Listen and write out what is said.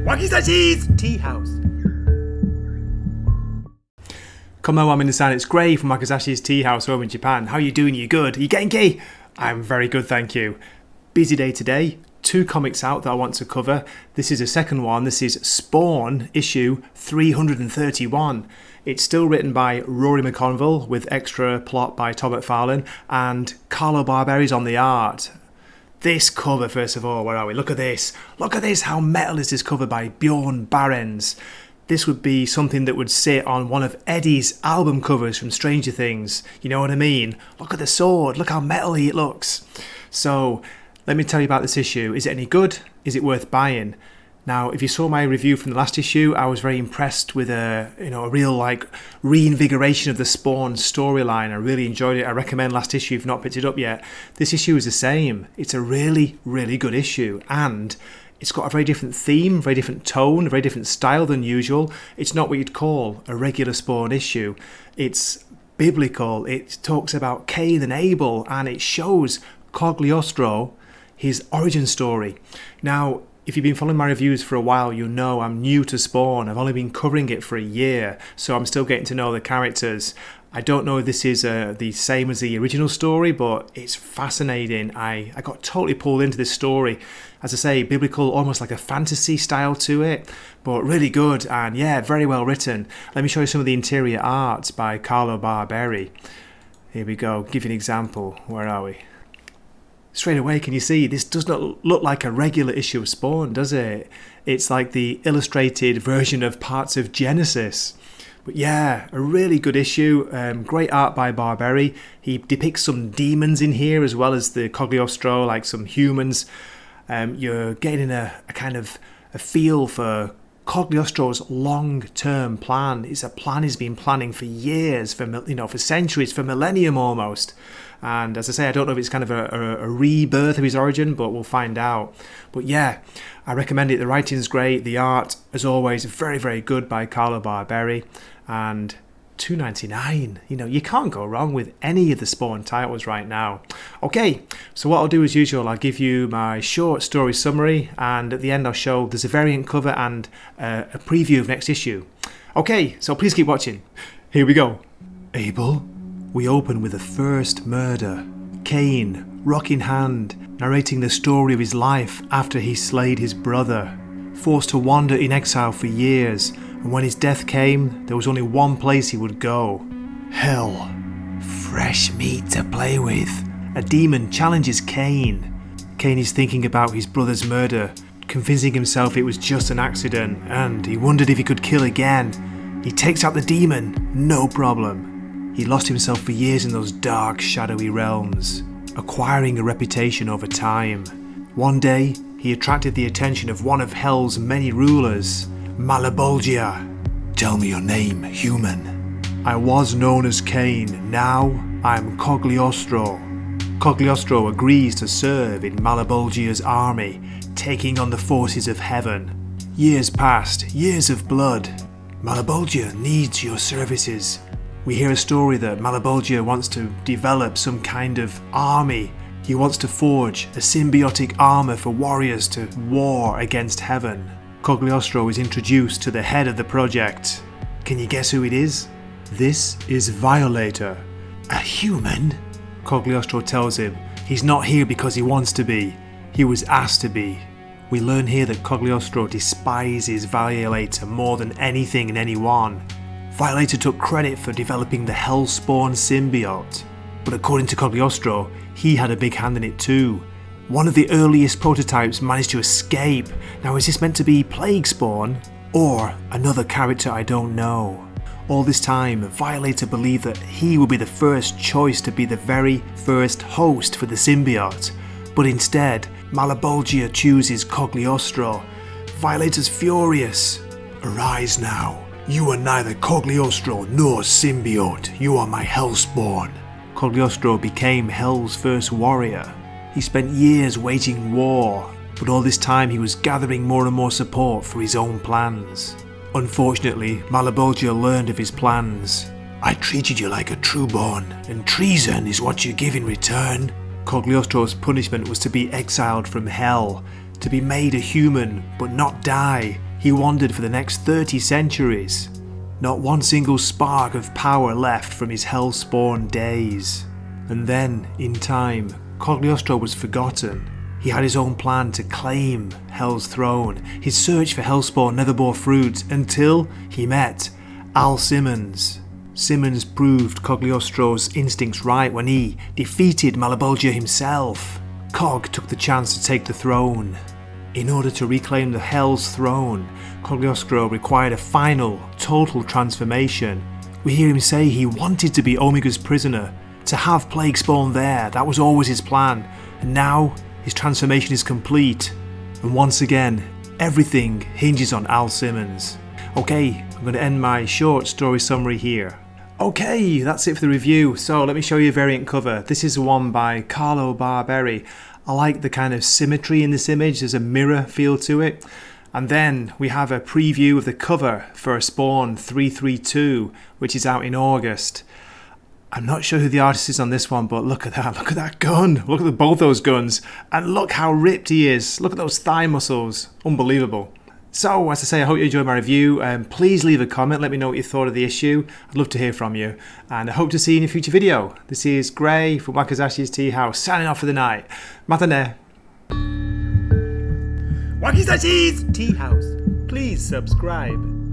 Wakisashi's Tea House. Konbanwa minasan, it's Gray from Wakisashi's Tea House home in Japan. How are you doing? You good? Are you genki? I'm very good, thank you. Busy day today. 2 comics out that I want to cover. This is the second one. This is Spawn, issue 331. It's still written by Rory McConville with extra plot by Tom McFarlane, and Carlo Barberi's on the art. This cover, first of all, where are we? Look at this. Look at this. How metal is this cover by Bjorn Barends? This would be something that would sit on one of Eddie's album covers from Stranger Things. You know what I mean? Look at the sword. Look how metal-y it looks. So, let me tell you about this issue. Is it any good? Is it worth buying? Now, if you saw my review from the last issue, I was very impressed with a real reinvigoration of the Spawn storyline. I really enjoyed it. I recommend last issue if you've not picked it up yet. This issue is the same. It's a really, really good issue, and it's got a very different theme, very different tone, a very different style than usual. It's not what you'd call a regular Spawn issue. It's biblical. It talks about Cain and Abel, and it shows Cogliostro, his origin story. Now, if you've been following my reviews for a while, you'll know I'm new to Spawn. I've only been covering it for a year, so I'm still getting to know the characters. I don't know if this is the same as the original story, but it's fascinating. I got totally pulled into this story. As I say, biblical, almost like a fantasy style to it, but really good, and yeah, very well written. Let me show you some of the interior art by Carlo Barberi. Here we go, give you an example. Where are we? Straight away, can you see, this does not look like a regular issue of Spawn, does it? It's like the illustrated version of parts of Genesis. But yeah, a really good issue. Great art by Barberi. He depicts some demons in here as well as the Cogliostro, like some humans. You're getting a kind of a feel for Cogliostro's long-term plan. It's a plan he's been planning for years, for centuries, for millennium almost. And as I say, I don't know if it's kind of a rebirth of his origin, but we'll find out. But yeah, I recommend it. The writing's great. The art, as always, very, very good by Carlo Barberi. And $2.99. You can't go wrong with any of the Spawn titles right now. Okay, so what I'll do as usual, I'll give you my short story summary, and at the end I'll show there's a variant cover and a preview of next issue. Okay, so please keep watching. Here we go. Abel? We open with the first murder. Cain, rock in hand, narrating the story of his life after he slayed his brother. Forced to wander in exile for years, and when his death came, there was only one place he would go. Hell. Fresh meat to play with. A demon challenges Cain. Cain is thinking about his brother's murder, convincing himself it was just an accident, and he wondered if he could kill again. He takes out the demon, no problem. He lost himself for years in those dark, shadowy realms, acquiring a reputation over time. One day, he attracted the attention of one of Hell's many rulers, Malebolgia. Tell me your name, human. I was known as Cain, now I'm Cogliostro. Cogliostro agrees to serve in Malebolgia's army, taking on the forces of heaven. Years passed, years of blood. Malebolgia needs your services. We hear a story that Malebolgia wants to develop some kind of army. He wants to forge a symbiotic armor for warriors to war against heaven. Cogliostro is introduced to the head of the project. Can you guess who it is? This is Violator. A human? Cogliostro tells him he's not here because he wants to be. He was asked to be. We learn here that Cogliostro despises Violator more than anything and anyone. Violator took credit for developing the Hellspawn symbiote, but according to Cogliostro, he had a big hand in it too. One of the earliest prototypes managed to escape. Now, is this meant to be Plague Spawn, or another character I don't know? All this time, Violator believed that he would be the first choice to be the very first host for the symbiote, but instead, Malebolgia chooses Cogliostro. Violator's furious. Arise now. You are neither Cogliostro nor symbiote. You are my Hellspawn. Cogliostro became Hell's first warrior. He spent years waging war, but all this time he was gathering more and more support for his own plans. Unfortunately, Malebolgia learned of his plans. I treated you like a trueborn, and treason is what you give in return. Cogliostro's punishment was to be exiled from Hell, to be made a human but not die. He he wandered for the next 30 centuries. Not one single spark of power left from his hellspawn days. And then, in time, Cogliostro was forgotten. He had his own plan to claim Hell's throne. His search for Hellspawn never bore fruit until he met Al Simmons. Simmons proved Cogliostro's instincts right when he defeated Malebolgia himself. Cog took the chance to take the throne. In order to reclaim the Hell's throne, Cogliostro required a final, total transformation. We hear him say he wanted to be Omega's prisoner, to have Plaguespawn there. That was always his plan. And now his transformation is complete. And once again, everything hinges on Al Simmons. Okay, I'm going to end my short story summary here. Okay, that's it for the review. So let me show you a variant cover. This is one by Carlo Barberi. I like the kind of symmetry in this image. There's a mirror feel to it. And then we have a preview of the cover for Spawn 332, which is out in August. I'm not sure who the artist is on this one, but look at that gun. Look at both those guns. And look how ripped he is. Look at those thigh muscles. Unbelievable. So, as I say, I hope you enjoyed my review. Please leave a comment. Let me know what you thought of the issue. I'd love to hear from you. And I hope to see you in a future video. This is Gray from Wakizashi's Tea House, signing off for the night. Matane. Wakizashi's Tea House. Please subscribe.